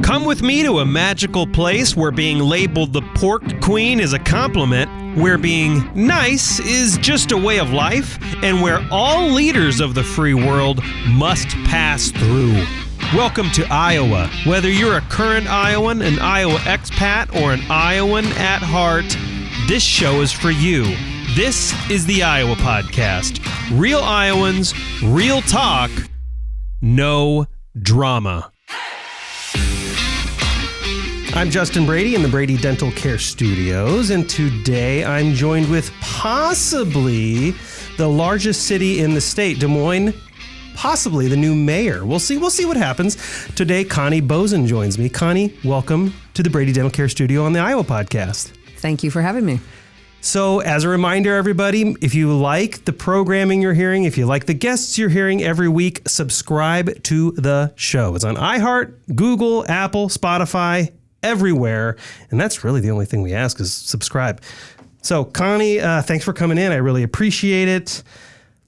Come with me to a magical place where being labeled the pork queen is a compliment, where being nice is just a way of life, and where all leaders of the free world must pass through. Welcome to Iowa. Whether you're a current Iowan, an Iowa expat, or an Iowan at heart, this show is for you. This is the Iowa Podcast. Real Iowans, real talk, no drama. I'm Justin Brady in the Brady Dental Care Studios, and today I'm joined with possibly the largest city in the state, Des Moines, possibly the new mayor. We'll see what happens. Today, Connie Boesen joins me. Connie, welcome to the Brady Dental Care Studio on the Iowa Podcast. Thank you for having me. So as a reminder, everybody, if you like the programming you're hearing, if you like the guests you're hearing every week, subscribe to the show. It's on iHeart, Google, Apple, Spotify, everywhere. And that's really the only thing we ask is subscribe. So Connie, thanks for coming in. I really appreciate it.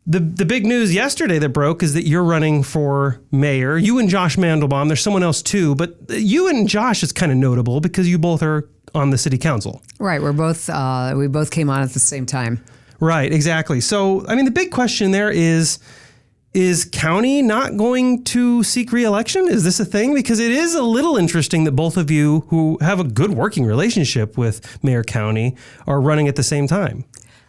The big news yesterday that broke is that you're running for mayor. You and Josh Mandelbaum. There's someone else too, but you and Josh is kind of notable because you both are on the city council. Right. We both came on at the same time. Right. Exactly. So, I mean, the big question there is county not going to seek re-election? Is this a thing? Because it is a little interesting that both of you who have a good working relationship with Mayor County are running at the same time.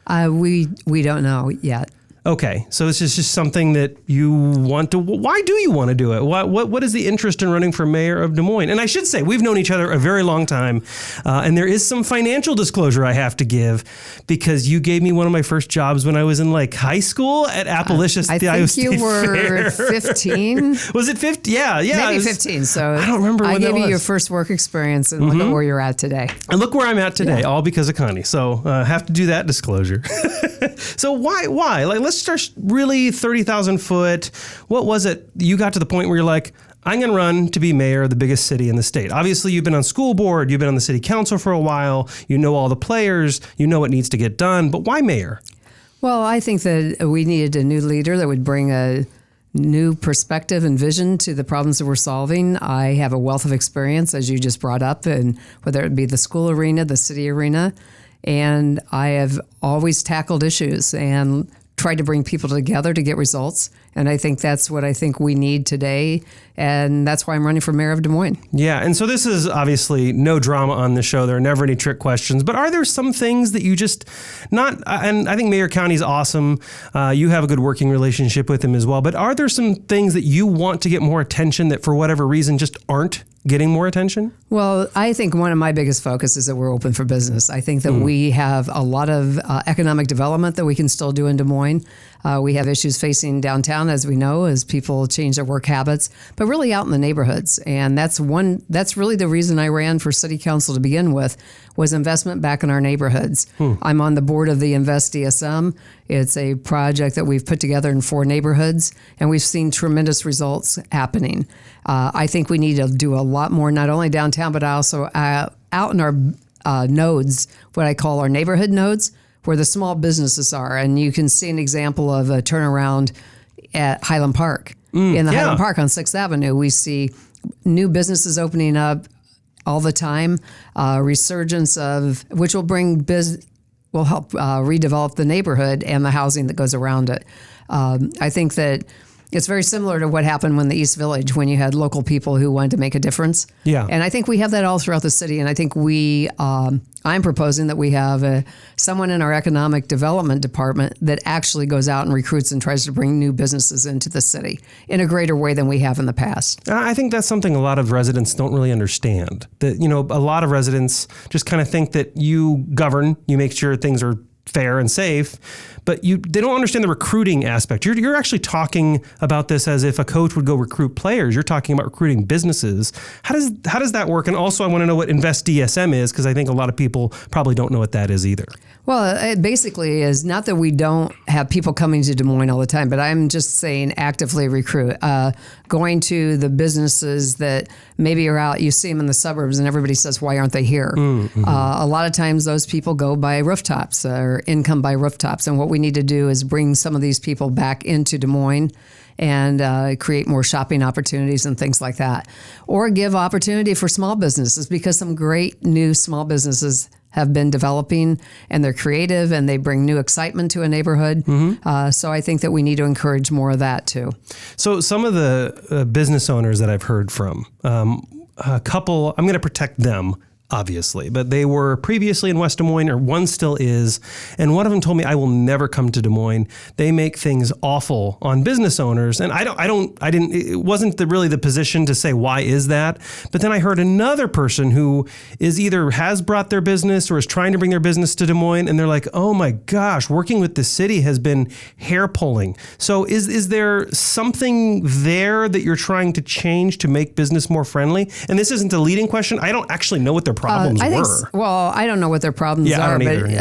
We don't know yet. Okay, so this is just something that you want to. Why do you want to do it? What is the interest in running for mayor of Des Moines? And I should say, we've known each other a very long time, and there is some financial disclosure I have to give because you gave me one of my first jobs when I was in high school at Applishus. I think you were 15. Was it 15? Yeah. Maybe 15. So I don't remember. I gave you your first work experience, and look at where you're at today. And look where I'm at today, all because of Connie. So have to do that disclosure. So why? Let's start really 30,000 foot. What was it? You got to the point where you're like, I'm going to run to be mayor of the biggest city in the state. Obviously, you've been on school board. You've been on the city council for a while. You know all the players. You know what needs to get done. But why mayor? Well, I think that we needed a new leader that would bring a new perspective and vision to the problems that we're solving. I have a wealth of experience, as you just brought up, and whether it be the school arena, the city arena. And I have always tackled issues and tried to bring people together to get results. And I think that's what I think we need today. And that's why I'm running for mayor of Des Moines. Yeah. And so this is obviously no drama on the show. There are never any trick questions. But are there some things that you just not, and I think Mayor County's awesome. You have a good working relationship with him as well. But are there some things that you want to get more attention that for whatever reason just aren't getting more attention? Well, I think one of my biggest focus is that we're open for business. I think that we have a lot of economic development that we can still do in Des Moines. We have issues facing downtown, as we know, as people change their work habits, but really out in the neighborhoods. And that's really the reason I ran for city council to begin with, was investment back in our neighborhoods. I'm on the board of the InvestDSM. It's a project that we've put together in 4 neighborhoods, and we've seen tremendous results happening. I think we need to do a lot more, not only downtown, but also out in our nodes, what I call our neighborhood nodes, where the small businesses are. And you can see an example of a turnaround at Highland Park. In the Highland Park on 6th Avenue, we see new businesses opening up all the time, resurgence of, which will will help redevelop the neighborhood and the housing that goes around it. I think that it's very similar to what happened when the East Village, when you had local people who wanted to make a difference. Yeah. And I think we have that all throughout the city. And I think I'm proposing that we have someone in our economic development department that actually goes out and recruits and tries to bring new businesses into the city in a greater way than we have in the past. I think that's something a lot of residents don't really understand. That, a lot of residents just kind of think that you govern, you make sure things are fair and safe, but they don't understand the recruiting aspect. You're actually talking about this as if a coach would go recruit players. You're talking about recruiting businesses. How does that work? And also I want to know what InvestDSM is, because I think a lot of people probably don't know what that is either. Well, it basically is not that we don't have people coming to Des Moines all the time, but I'm just saying actively recruit. Going to the businesses that maybe are out, you see them in the suburbs and everybody says, why aren't they here? Mm-hmm. A lot of times those people go by rooftops or income by rooftops. And what we need to do is bring some of these people back into Des Moines and create more shopping opportunities and things like that. Or give opportunity for small businesses, because some great new small businesses have been developing, and they're creative and they bring new excitement to a neighborhood. So I think that we need to encourage more of that too. So some of the business owners that I've heard from, a couple, I'm going to protect them, obviously, but they were previously in West Des Moines, or one still is. And one of them told me, I will never come to Des Moines. They make things awful on business owners. And it wasn't really the position to say, why is that? But then I heard another person who is either has brought their business or is trying to bring their business to Des Moines. And they're like, oh my gosh, working with the city has been hair pulling. So is there something there that you're trying to change to make business more friendly? And this isn't a leading question. I don't actually know what their problems were. I don't know what their problems are,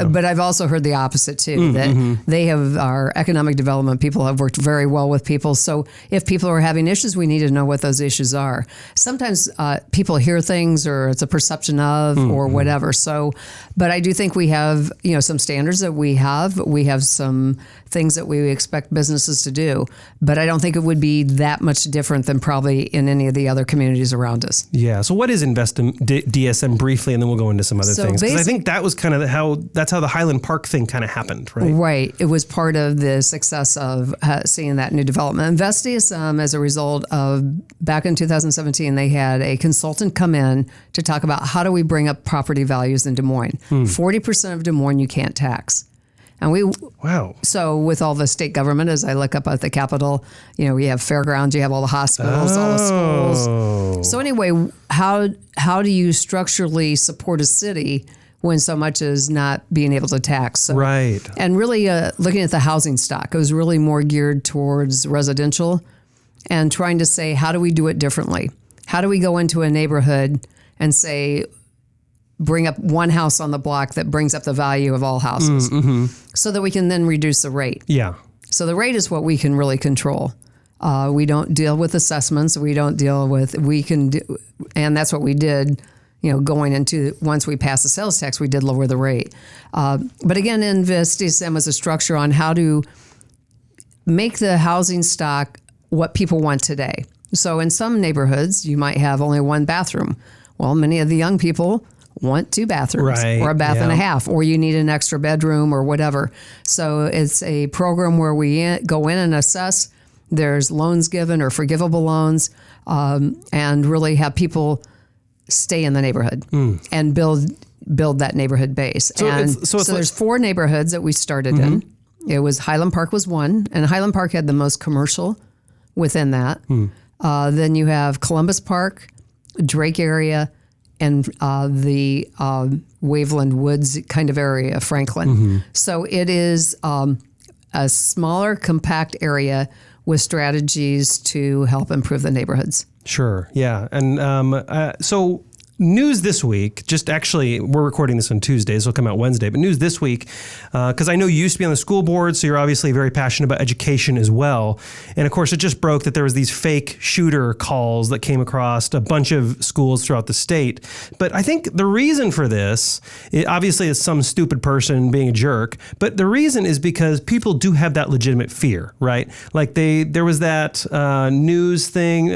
but I've also heard the opposite too, that they have, our economic development people have worked very well with people. So if people are having issues, we need to know what those issues are. Sometimes people hear things, or it's a perception of, or whatever. So, but I do think we have, some standards that we have. We have some things that we expect businesses to do, but I don't think it would be that much different than probably in any of the other communities around us. Yeah. So what is InvestDSM briefly, and then we'll go into some other things. Because I think that was kind of that's how the Highland Park thing kind of happened, right? Right. It was part of the success of seeing that new development. InvestDSM, as a result of, back in 2017, they had a consultant come in to talk about how do we bring up property values in Des Moines. 40% of Des Moines you can't tax. And so with all the state government, as I look up at the Capitol, we have fairgrounds, you have all the hospitals, all the schools. So anyway, how do you structurally support a city when so much is not being able to tax? So, right. And really looking at the housing stock, it was really more geared towards residential, and trying to say, how do we do it differently? How do we go into a neighborhood and say, bring up one house on the block that brings up the value of all houses, so that we can then reduce the rate. Yeah. So the rate is what we can really control. We don't deal with assessments. We don't deal with, and that's what we did, going into, once we passed the sales tax, we did lower the rate. But again, InvestDSM is a structure on how to make the housing stock what people want today. So in some neighborhoods, you might have only one bathroom. Well, many of the young people want 2 bathrooms, or a bath and a half, or you need an extra bedroom or whatever. So it's a program where we go in and assess. There's loans given, or forgivable loans, and really have people stay in the neighborhood and build that neighborhood base. So there's 4 neighborhoods that we started in. It was Highland Park was one, and Highland Park had the most commercial within that. Then you have Columbus Park, Drake area, and the Waveland Woods kind of area, Franklin. So it is a smaller, compact area with strategies to help improve the neighborhoods. Sure. Yeah. And so news this week, we're recording this on Tuesday, so it'll come out Wednesday, but news this week, because I know you used to be on the school board, so you're obviously very passionate about education as well. And of course, it just broke that there was these fake shooter calls that came across a bunch of schools throughout the state. But I think the reason for this, obviously is some stupid person being a jerk, but the reason is because people do have that legitimate fear, right? Like there was that news thing,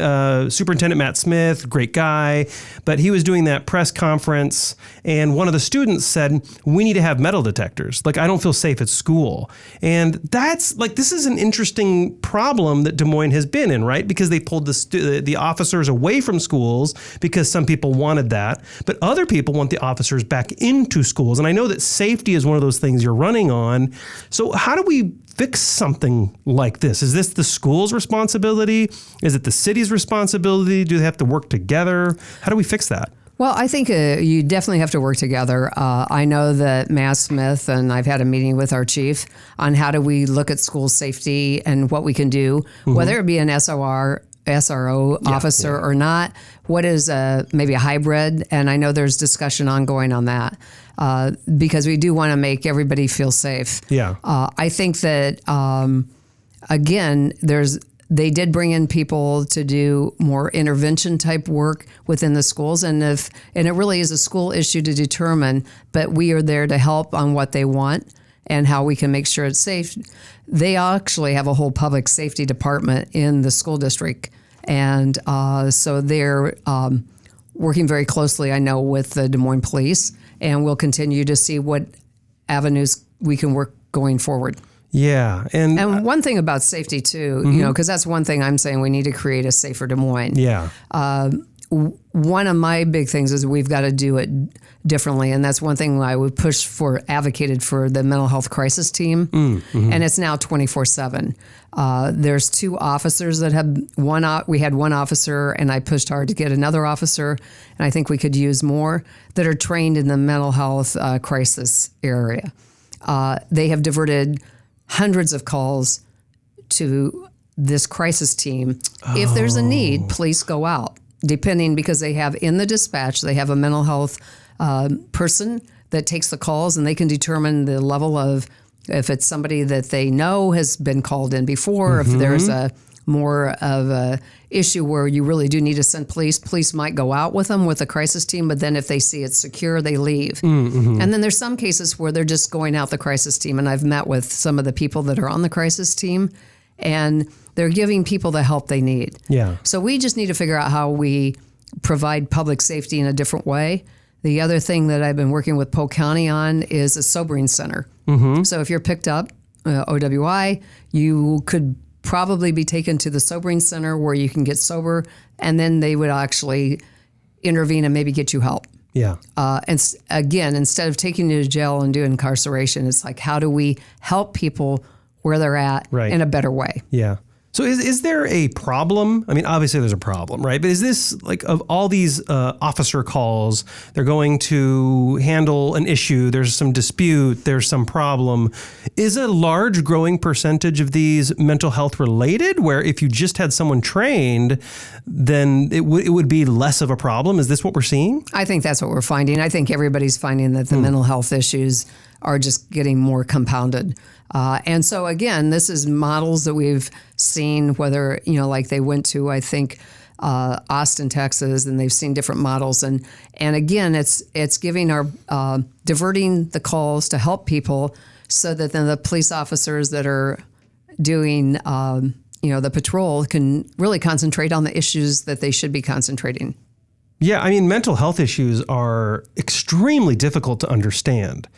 Superintendent Matt Smith, great guy, but he was doing that press conference, and one of the students said, we need to have metal detectors. Like, I don't feel safe at school. And that's like, this is an interesting problem that Des Moines has been in, right? Because they pulled the officers away from schools because some people wanted that, but other people want the officers back into schools. And I know that safety is one of those things you're running on. So how do we fix something like this? Is this the school's responsibility? Is it the city's responsibility? Do they have to work together? How do we fix that? Well, I think you definitely have to work together. I know that Matt Smith, and I've had a meeting with our chief on how do we look at school safety and what we can do, whether it be an SRO officer or not. What is maybe a hybrid? And I know there's discussion ongoing on that because we do want to make everybody feel safe. Yeah. I think that, again, they did bring in people to do more intervention type work within the schools. And it really is a school issue to determine, but we are there to help on what they want and how we can make sure it's safe. They actually have a whole public safety department in the school district. And so they're working very closely, I know, with the Des Moines Police, and we'll continue to see what avenues we can work going forward. Yeah. And one thing about safety too, because that's one thing I'm saying, we need to create a safer Des Moines. Yeah. One of my big things is we've got to do it differently. And that's one thing I would advocated for the mental health crisis team. And it's now 24/7. There's 2 officers that have we had one officer, and I pushed hard to get another officer. And I think we could use more that are trained in the mental health crisis area. They have diverted hundreds of calls to this crisis team. If there's a need, police go out, depending, because they have in the dispatch, they have a mental health person that takes the calls, and they can determine the level of, if it's somebody that they know has been called in before, if there's a more of a issue where you really do need to send police might go out with them with a crisis team, but then if they see it's secure, they leave. And then there's some cases where they're just going out the crisis team, and I've met with some of the people that are on the crisis team, and they're giving people the help they need. Yeah. So we just need to figure out how we provide public safety in a different way. The other thing that I've been working with Polk County on is a sobering center. So if you're picked up, OWI, you could probably be taken to the sobering center where you can get sober, and then they would actually intervene and maybe get you help. Yeah. And again, instead of taking you to jail and doing incarceration, it's like, how do we help people where they're at in a better way? Yeah. So is there a problem? I mean, obviously there's a problem, right? But is this, like, of all these officer calls, they're going to handle an issue, there's some dispute, there's some problem. Is a large growing percentage of these mental health related, where if you just had someone trained, then it would be less of a problem? Is this what we're seeing? I think that's what we're finding. I think everybody's finding that the mental health issues are just getting more compounded. And so again, this is models that we've seen, whether, like they went to, I think, Austin, Texas, and they've seen different models. And again, it's giving diverting the calls to help people, so that then the police officers that are doing, the patrol can really concentrate on the issues that they should be concentrating. Yeah, I mean, mental health issues are extremely difficult to understand,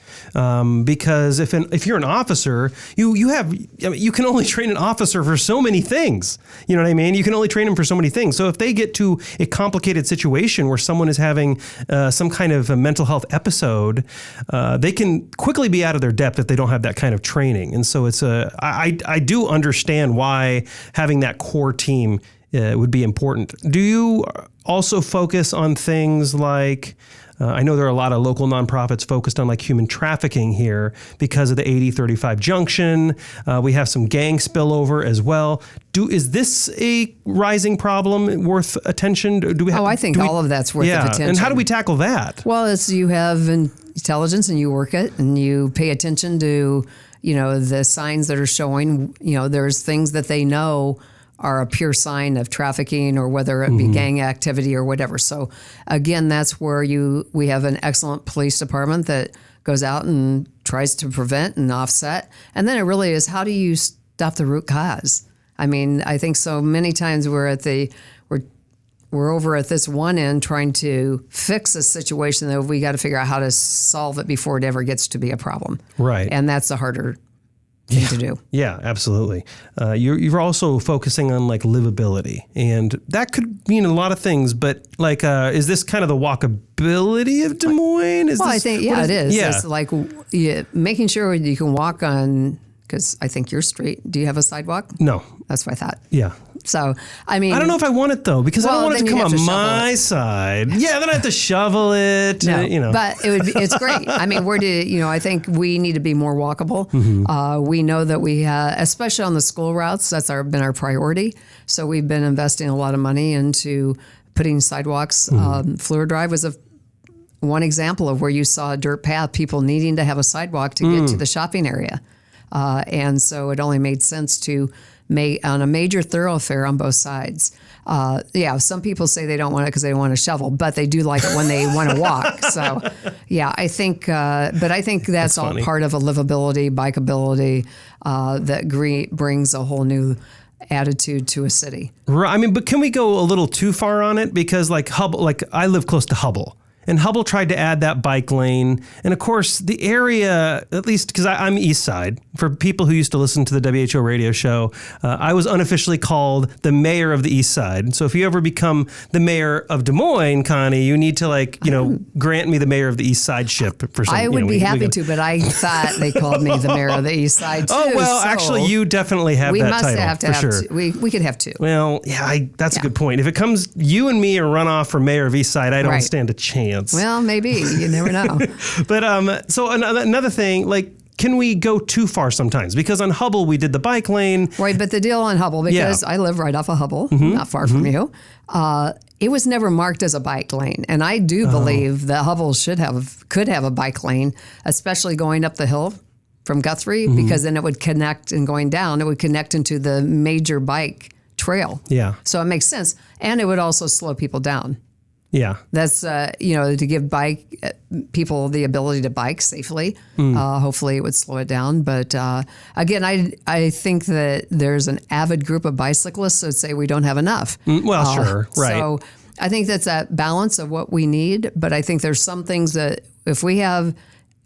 because if you're an officer, you can only train an officer for so many things. You know what I mean? You can only train them for so many things. So if they get to a complicated situation where someone is having some kind of a mental health episode, they can quickly be out of their depth if they don't have that kind of training. And so I do understand why having that core team would be important. Do you also focus on things like, I know there are a lot of local nonprofits focused on like human trafficking here because of the 80-35 junction. We have some gang spillover as well. Is this a rising problem worth attention? I think all of that's worth attention. And how do we tackle that? Well, it's you have intelligence and you work it and you pay attention to, the signs that are showing, there's things that they know are a pure sign of trafficking, or whether it be gang activity or whatever. So again, that's where we have an excellent police department that goes out and tries to prevent and offset. And then it really is, how do you stop the root cause? I mean, I think so many times we're over at this one end trying to fix a situation that we got to figure out how to solve it before it ever gets to be a problem. Right. And that's the harder thing to do. Yeah, absolutely. You're also focusing on like livability, and that could mean a lot of things, but like, is this kind of the walkability of Des Moines? I think, it is. Yeah. It's like making sure you can walk on, because I think you're straight. Do you have a sidewalk? No. That's what I thought. Yeah. So, I mean, I don't know if I want it though, because I don't want it to come on my side. Yeah, then I have to shovel it. No, but it's great. I mean, I think we need to be more walkable. We know that we, especially on the school routes, that's been our priority. So we've been investing a lot of money into putting sidewalks. Fleur Drive was one example of where you saw a dirt path, people needing to have a sidewalk to get to the shopping area. And so it only made sense to make on a major thoroughfare on both sides. Some people say they don't want it because they don't want to shovel, but they do like it when they want to walk. So, I think, but I think that's all part of a livability, bikeability that brings a whole new attitude to a city. Right. I mean, but can we go a little too far on it? Because like Hubble, like I live close to Hubble. And Hubble tried to add that bike lane. And of course, the area, at least because I'm East Side, for people who used to listen to the WHO radio show, I was unofficially called the mayor of the East Side. So if you ever become the mayor of Des Moines, Connie, you need to grant me the mayor of the East Side ship for some. I would be happy to, but I thought they called me the mayor of the East Side too. Oh, well, actually, you definitely have that title. We must have sure. two. We could have two. Well, that's a good point. If it comes, you and me are run off for mayor of East Side, I don't stand a chance. Well, maybe. You never know. But so another thing, like, can we go too far sometimes? Because on Hubble, we did the bike lane. Right, but the deal on Hubble, because I live right off of Hubble, not far from you, it was never marked as a bike lane. And I do believe that Hubble could have a bike lane, especially going up the hill from Guthrie, because then it would connect, and going down, it would connect into the major bike trail. Yeah. So it makes sense. And it would also slow people down. Yeah. That's, to give people the ability to bike safely. Hopefully it would slow it down. But again, I think that there's an avid group of bicyclists that say we don't have enough. Sure. Right. So I think that's that balance of what we need. But I think there's some things that if we have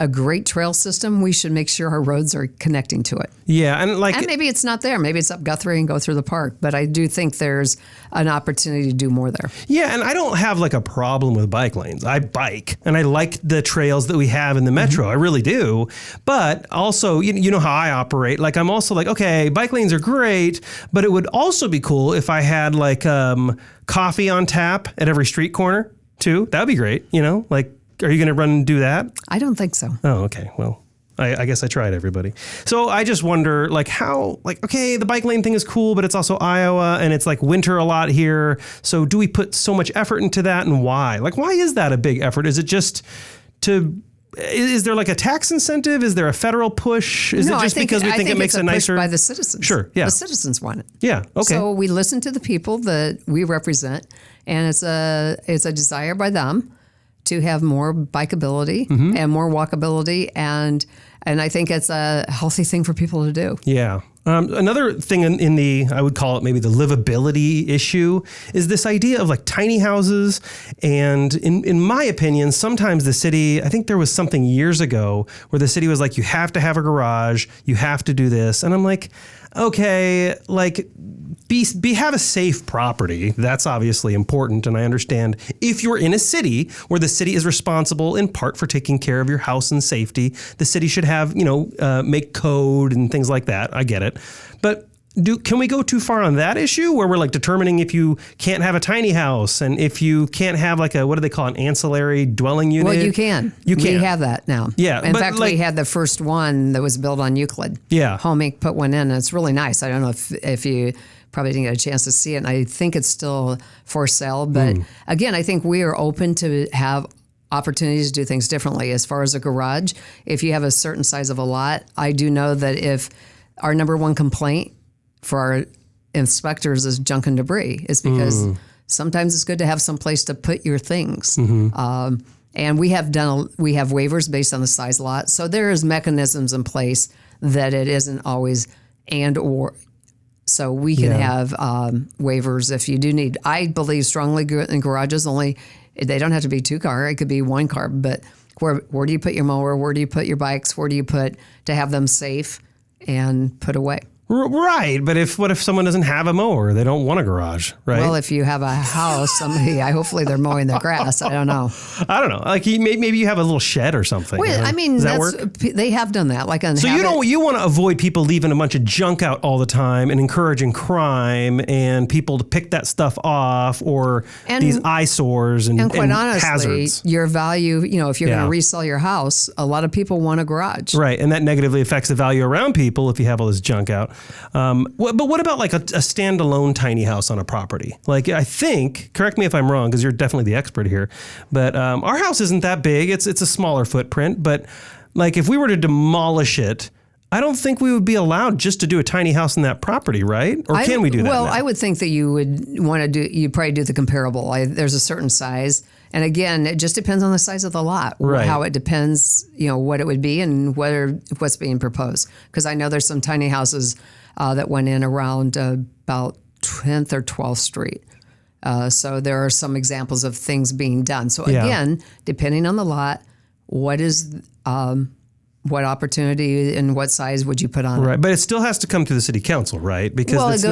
a great trail system, we should make sure our roads are connecting to it. Yeah, and maybe it's not there. Maybe it's up Guthrie and go through the park. But I do think there's an opportunity to do more there. Yeah, and I don't have like a problem with bike lanes. I bike, and I like the trails that we have in the metro. I really do. But also, you know how I operate. Like I'm also like, okay, bike lanes are great, but it would also be cool if I had like coffee on tap at every street corner too. That would be great. Are you going to run and do that? I don't think so. Oh, okay. Well, I guess I tried, everybody. So I just wonder, okay, the bike lane thing is cool, but it's also Iowa, and it's like winter a lot here. So do we put so much effort into that, and why? Like, why is that a big effort? Is it just is there like a tax incentive? Is there a federal push? Is it just because we think it makes it nicer? By the citizens. Sure, yeah. The citizens want it. Yeah, okay. So we listen to the people that we represent, and it's a desire by them to have more bikeability and more walkability, and I think it's a healthy thing for people to do. Yeah. Another thing in the, I would call it maybe the livability issue, is this idea of like tiny houses. And in my opinion, sometimes the city, I think there was something years ago where the city was like, you have to have a garage, you have to do this. And I'm like, okay, like have a safe property. That's obviously important. And I understand if you're in a city where the city is responsible in part for taking care of your house and safety, the city should have, make code and things like that. I get it. But can we go too far on that issue where we're like determining if you can't have a tiny house and if you can't have like what do they call an ancillary dwelling unit? Well, you can. We have that now. Yeah. In fact, we had the first one that was built on Euclid. Yeah. Homie put one in, and it's really nice. I don't know if you probably didn't get a chance to see it, and I think it's still for sale. But again, I think we are open to have opportunities to do things differently. As far as a garage, if you have a certain size of a lot, I do know that if our number one complaint for our inspectors is junk and debris, is because sometimes it's good to have some place to put your things. And we have waivers based on the size lot. So there is mechanisms in place that it isn't always or. So we can have waivers if you do need. I believe strongly in garages only. They don't have to be 2-car. It could be 1-car. But where do you put your mower? Where do you put your bikes? Where do you put to have them safe and put away? Right, but what if someone doesn't have a mower? They don't want a garage, right? Well, if you have a house, hopefully they're mowing their grass. I don't know. Like maybe you have a little shed or something. Well, I mean, does that work? They have done that. Like on so you want to avoid people leaving a bunch of junk out all the time and encouraging crime and people to pick that stuff off or these eyesores and quite honestly, hazards. Your value, if you're going to resell your house, a lot of people want a garage. Right, and that negatively affects the value around people if you have all this junk out. But what about like a standalone tiny house on a property? Like I think, correct me if I'm wrong, because you're definitely the expert here, but our house isn't that big. It's a smaller footprint, but like if we were to demolish it, I don't think we would be allowed just to do a tiny house on that property, right? Or can we do that? Well, now? I would think that you would want to do, you'd probably do the comparable. There's a certain size. And again, it just depends on the size of the lot, Right. how it depends, what it would be and what's being proposed. Because I know there's some tiny houses that went in around about 10th or 12th Street. So there are some examples of things being done. So again, depending on the lot, what opportunity and what size would you put on it? Right, but it still has to come through the city council, right? Because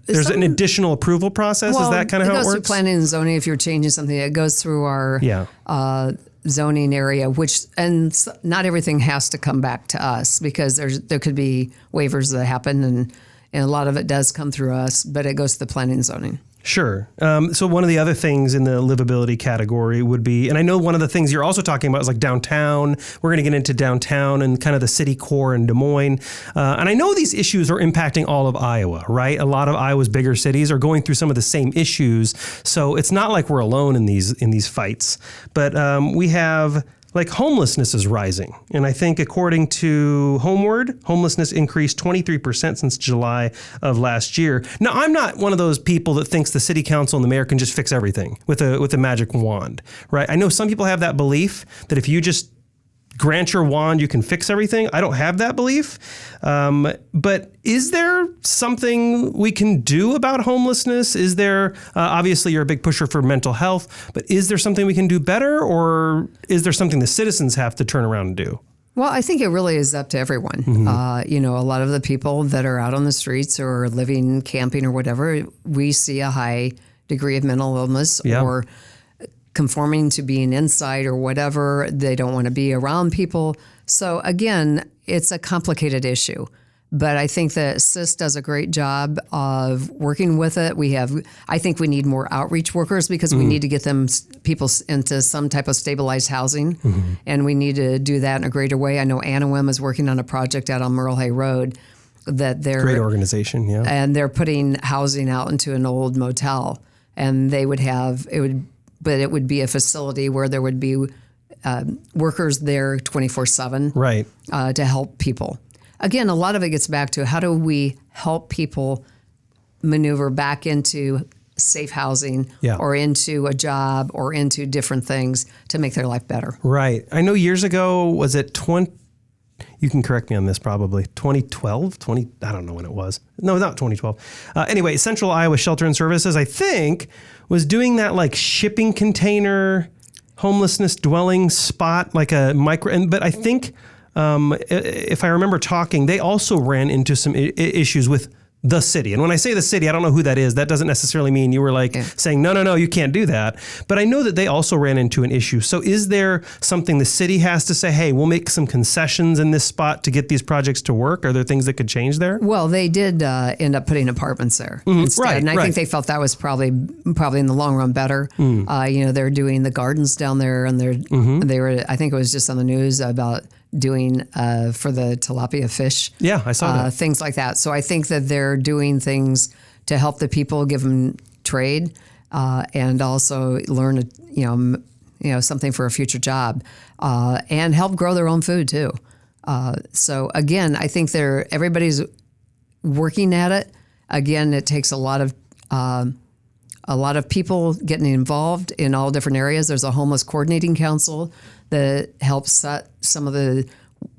there's an additional approval process. Is that kind of how it works? It goes through planning and zoning. If you're changing something, it goes through our zoning area, and not everything has to come back to us because there could be waivers that happen, and a lot of it does come through us, but it goes to the planning and zoning. Sure. So one of the other things in the livability category would be, and I know one of the things you're also talking about is like downtown. We're going to get into downtown and kind of the city core in Des Moines. And I know these issues are impacting all of Iowa, right? A lot of Iowa's bigger cities are going through some of the same issues. So it's not like we're alone in these fights. But we have... like homelessness is rising. And I think according to Homeward, homelessness increased 23% since July of last year. Now, I'm not one of those people that thinks the city council and the mayor can just fix everything with a magic wand, right? I know some people have that belief that if you just grant your wand, you can fix everything. I don't have that belief. But is there something we can do about homelessness? Is there, obviously you're a big pusher for mental health, but is there something we can do better, or is there something the citizens have to turn around and do? Well, I think it really is up to everyone. Mm-hmm. A lot of the people that are out on the streets or living, camping or whatever, we see a high degree of mental illness or conforming to being inside or whatever. They don't want to be around people. So again, it's a complicated issue. But I think that SIS does a great job of working with it. I think we need more outreach workers because we need to get people into some type of stabilized housing, and we need to do that in a greater way. I know Anawim is working on a project out on Merle Hay Road that they're great organization, and they're putting housing out into an old motel, and they would have but it would be a facility where there would be workers there 24/7, right, to help people. Again, a lot of it gets back to how do we help people maneuver back into safe housing or into a job or into different things to make their life better. Right. I know years ago, was it you can correct me on this, probably 2012, I don't know when it was. No, not 2012. Anyway, Central Iowa Shelter and Services, I think, was doing that like shipping container homelessness dwelling spot, like a micro, but I think, if I remember talking, they also ran into some issues with the city. And when I say the city, I don't know who that is. That doesn't necessarily mean you were saying, no, you can't do that. But I know that they also ran into an issue. So is there something the city has to say, hey, we'll make some concessions in this spot to get these projects to work? Are there things that could change there? Well, they did end up putting apartments there instead. Right, and I think they felt that was probably in the long run better. They're doing the gardens down there, and they were, I think it was just on the news about doing for the tilapia fish. Yeah, I saw that. Things like that. So I think that they're doing things to help the people, give them trade, and also learn, something for a future job, and help grow their own food too. So again, I think everybody's working at it. Again, it takes a lot of people getting involved in all different areas. There's a homeless coordinating council that helps set some of the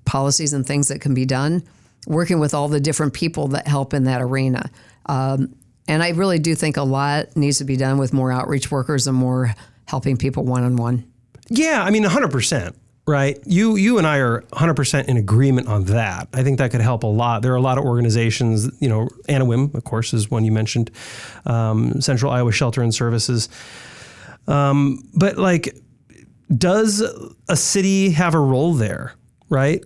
policies and things that can be done, working with all the different people that help in that arena. And I really do think a lot needs to be done with more outreach workers and more helping people one-on-one. Yeah, I mean, 100%. Right. You and I are 100% in agreement on that. I think that could help a lot. There are a lot of organizations, Anawim, of course, is one you mentioned, Central Iowa Shelter and Services. But does a city have a role there? Right.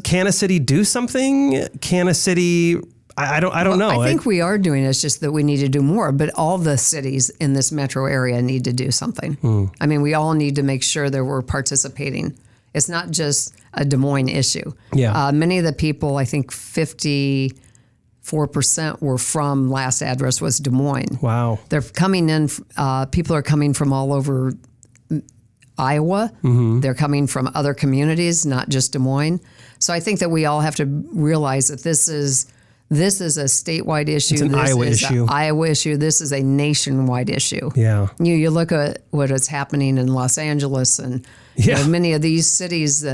Can a city do something? Can a city, I don't know. I think we are doing it. It's just that we need to do more, but all the cities in this metro area need to do something. I mean, we all need to make sure that we're participating. It's not just a Des Moines issue. Yeah. Many of the people, I think 54% were from, last address was Des Moines. Wow. They're coming in, people are coming from all over Iowa. They're coming from other communities, not just Des Moines. So I think that we all have to realize that this is a statewide issue. It's an Iowa issue. Iowa issue. This is a nationwide issue. Yeah. You look at what is happening in Los Angeles and many of these cities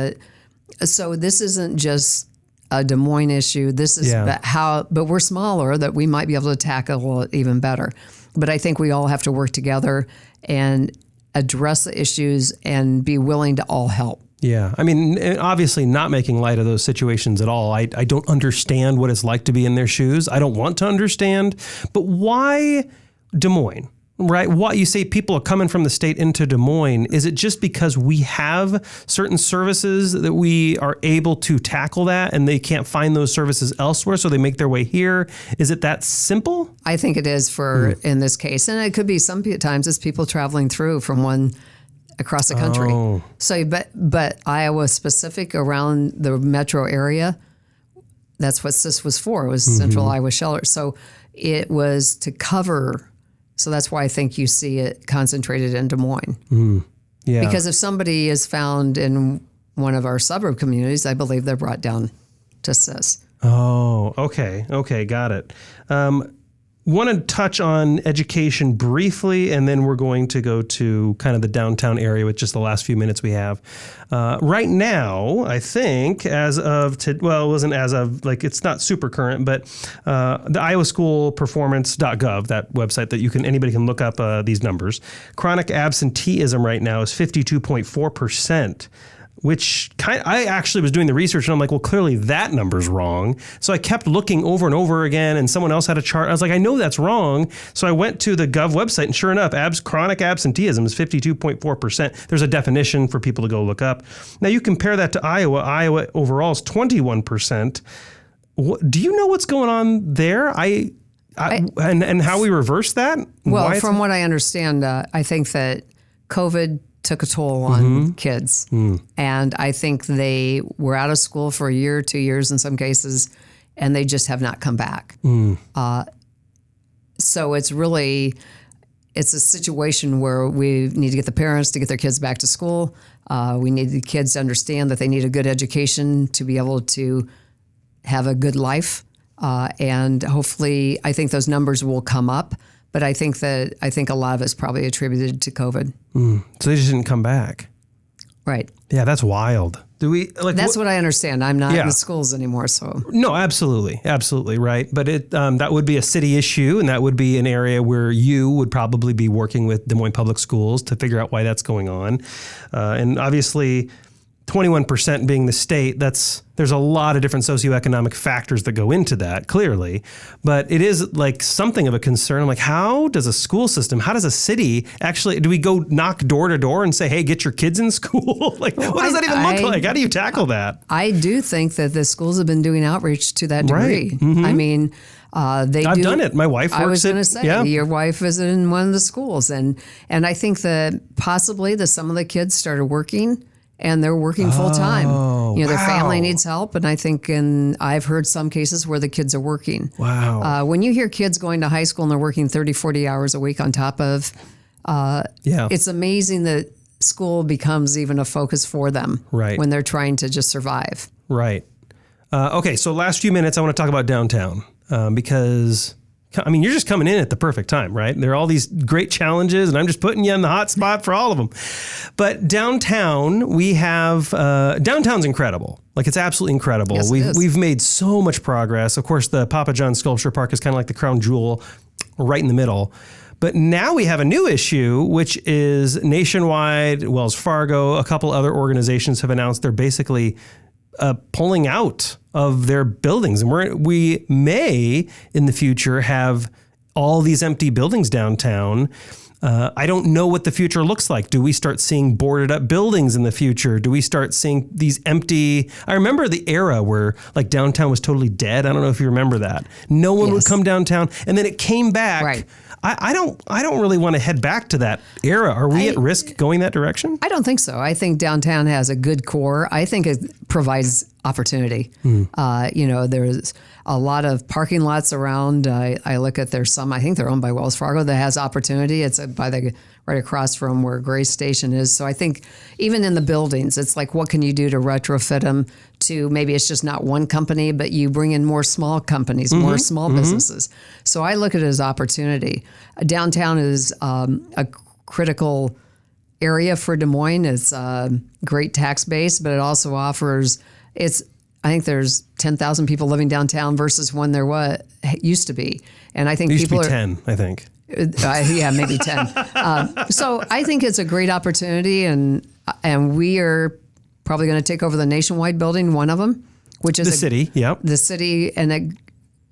so this isn't just a Des Moines issue. This is but we're smaller, that we might be able to tackle it even better. But I think we all have to work together and address the issues and be willing to all help. Yeah. I mean, obviously not making light of those situations at all. I don't understand what it's like to be in their shoes. I don't want to understand. But why Des Moines? Right. What you say, people are coming from the state into Des Moines. Is it just because we have certain services that we are able to tackle that and they can't find those services elsewhere, so they make their way here? Is it that simple? I think it is in this case. And it could be sometimes it's people traveling through from one across the country. Oh. So, but Iowa specific around the metro area, that's what this was for. It was Central Iowa Shelter. So it was to cover. So that's why I think you see it concentrated in Des Moines. Yeah. Because if somebody is found in one of our suburb communities, I believe they're brought down to CIS. Oh, okay. Okay, got it. Want to touch on education briefly, and then we're going to go to kind of the downtown area with just the last few minutes we have. Right now, I think it wasn't as of, like, it's not super current, but the Iowa School Performance.gov, that website that anybody can look up these numbers. Chronic absenteeism right now is 52.4%. Which I actually was doing the research and I'm like, well, clearly that number's wrong. So I kept looking over and over again, and someone else had a chart. I was like, I know that's wrong. So I went to the Gov website, and sure enough, chronic absenteeism is 52.4%. There's a definition for people to go look up. Now you compare that to Iowa. Iowa overall is 21%. Do you know what's going on there? And how we reverse that? Well, from what I understand, I think that COVID took a toll on kids. And I think they were out of school for a year, 2 years in some cases, and they just have not come back. So it's a situation where we need to get the parents to get their kids back to school. We need the kids to understand that they need a good education to be able to have a good life. And hopefully, I think those numbers will come up. But I think a lot of it's probably attributed to COVID. So they just didn't come back. Right. Yeah, that's wild. That's what I understand. I'm not in the schools anymore, so. No, absolutely, right. But that would be a city issue, and that would be an area where you would probably be working with Des Moines Public Schools to figure out why that's going on. And obviously, 21% being the state, there's a lot of different socioeconomic factors that go into that, clearly. But it is like something of a concern. I'm like, how does a school system, how does a city actually, do we go knock door to door and say, hey, get your kids in school? Like, what does that even look like? How do you tackle that? I do think that the schools have been doing outreach to that degree. Right. I mean, I've done it. My wife works I was going to say, your wife is in one of the schools. And I think that possibly some of the kids started working, and they're working full time. Their family needs help. And I think, I've heard some cases where the kids are working. Wow. When you hear kids going to high school and they're working 30, 40 hours a week on top of, it's amazing that school becomes even a focus for them when they're trying to just survive. Right. Okay. So last few minutes, I want to talk about downtown because you're just coming in at the perfect time, right? There are all these great challenges, and I'm just putting you on the hot spot for all of them. But downtown, we have downtown's incredible. Like, it's absolutely incredible. Yes, we've made so much progress. Of course, the Papa John Sculpture Park is kind of like the crown jewel, right in the middle. But now we have a new issue, which is nationwide. Wells Fargo, a couple other organizations have announced they're basically pulling out of their buildings. And we may, in the future, have all these empty buildings downtown. I don't know what the future looks like. Do we start seeing boarded up buildings in the future? Do we start seeing these empty? I remember the era where like downtown was totally dead. I don't know if you remember that. No one would come downtown, and then it came back. Right. I don't really want to head back to that era. Are we at risk going that direction? I don't think so. I think downtown has a good core. I think it provides opportunity. There's a lot of parking lots around. I look at I think they're owned by Wells Fargo, that has opportunity. It's by the right across from where Gray Station is. So I think even in the buildings, it's like, what can you do to retrofit them to maybe it's just not one company, but you bring in more small companies, more small businesses. So I look at it as opportunity. Downtown is a critical area for Des Moines. It's a great tax base, but it also offers, I think there's 10,000 people living downtown versus when there used to be. And I think It used people to be 10, I think. Yeah, maybe 10. So I think it's a great opportunity, and we are probably going to take over the Nationwide building, one of them, which is the city. Yep. The city, and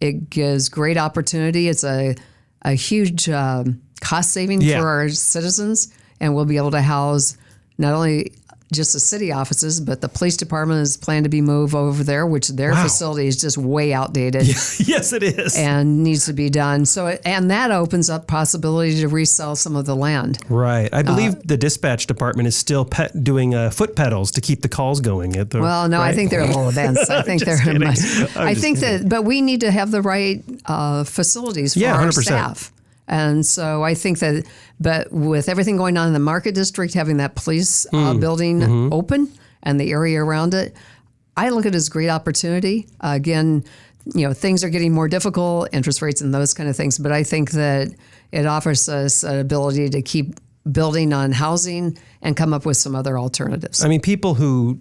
it gives great opportunity. It's a huge cost saving for our citizens, and we'll be able to house not only just the city offices, but the police department is planned to be moved over there, which their facility is just way outdated. Yes, it is. And needs to be done. So, and that opens up possibility to resell some of the land. Right. I believe the dispatch department is still doing foot pedals to keep the calls going. Well, no, right? I think they're little events. I think they're much. I think that, but we need to have the right facilities for our 100%. staff. And so I think that, but with everything going on in the Market District, having that police building open and the area around it, I look at it as great opportunity. Again, things are getting more difficult, interest rates and those kind of things, but I think that it offers us an ability to keep building on housing and come up with some other alternatives. I mean, people who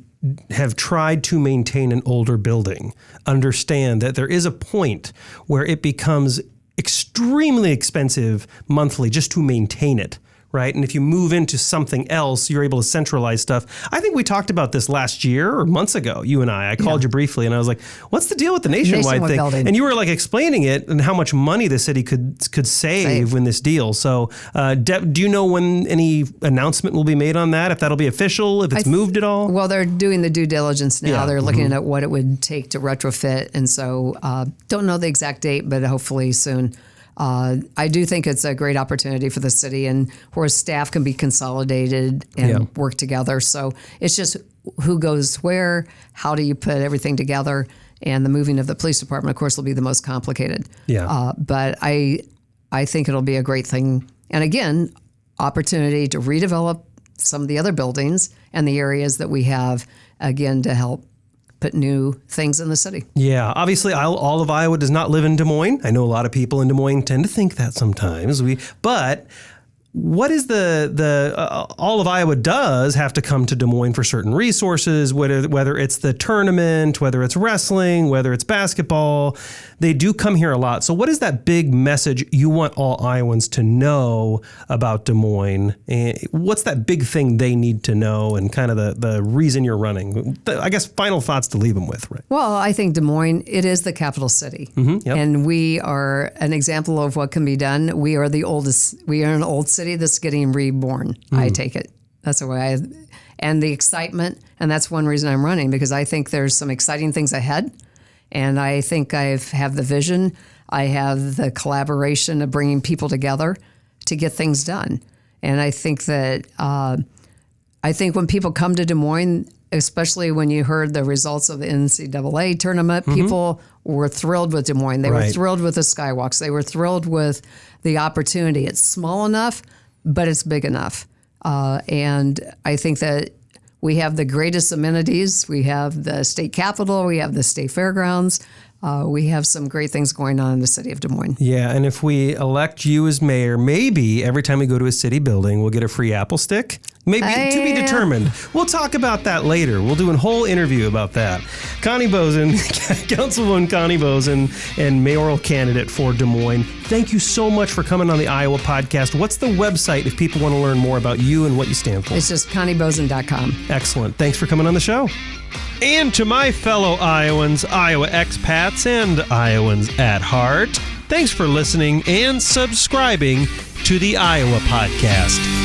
have tried to maintain an older building understand that there is a point where it becomes extremely expensive monthly just to maintain it, right? And if you move into something else, you're able to centralize stuff. I think we talked about this last year or months ago, you and I called you briefly and I was like, what's the deal with the Nationwide thing? building. And you were like explaining it and how much money the city could save in this deal. So do you know when any announcement will be made on that? If that'll be official, if it's moved at all? Well, they're doing the due diligence now. Yeah. They're looking at what it would take to retrofit. And so don't know the exact date, but hopefully soon. I do think it's a great opportunity for the city and where staff can be consolidated and work together. So it's just who goes where, how do you put everything together? And the moving of the police department, of course, will be the most complicated. Yeah. But I think it'll be a great thing. And again, opportunity to redevelop some of the other buildings and the areas that we have, again, to help put new things in the city. Yeah, obviously all of Iowa does not live in Des Moines. I know a lot of people in Des Moines tend to think that sometimes. But what is all of Iowa does have to come to Des Moines for certain resources, whether it's the tournament, whether it's wrestling, whether it's basketball. They do come here a lot. So what is that big message you want all Iowans to know about Des Moines? And what's that big thing they need to know and kind of the reason you're running? I guess final thoughts to leave them with, right? Well, I think Des Moines, it is the capital city. And we are an example of what can be done. We are an old city that's getting reborn. I take it. That's the way and the excitement. And that's one reason I'm running, because I think there's some exciting things ahead. And I think I have the vision. I have the collaboration of bringing people together to get things done. And I think that, when people come to Des Moines, especially when you heard the results of the NCAA tournament, people were thrilled with Des Moines. They were thrilled with the skywalks. They were thrilled with the opportunity. It's small enough, but it's big enough. And I think that we have the greatest amenities. We have the state capitol. We have the state fairgrounds. We have some great things going on in the city of Des Moines. Yeah, and if we elect you as mayor, maybe every time we go to a city building, we'll get a free apple stick. Maybe to be determined. We'll talk about that later. We'll do a whole interview about that. Connie Boesen, Councilwoman Connie Boesen, and mayoral candidate for Des Moines. Thank you so much for coming on the Iowa podcast. What's the website if people want to learn more about you and what you stand for? It's just ConnieBoesen.com. Excellent. Thanks for coming on the show. And to my fellow Iowans, Iowa expats, and Iowans at heart, thanks for listening and subscribing to the Iowa Podcast.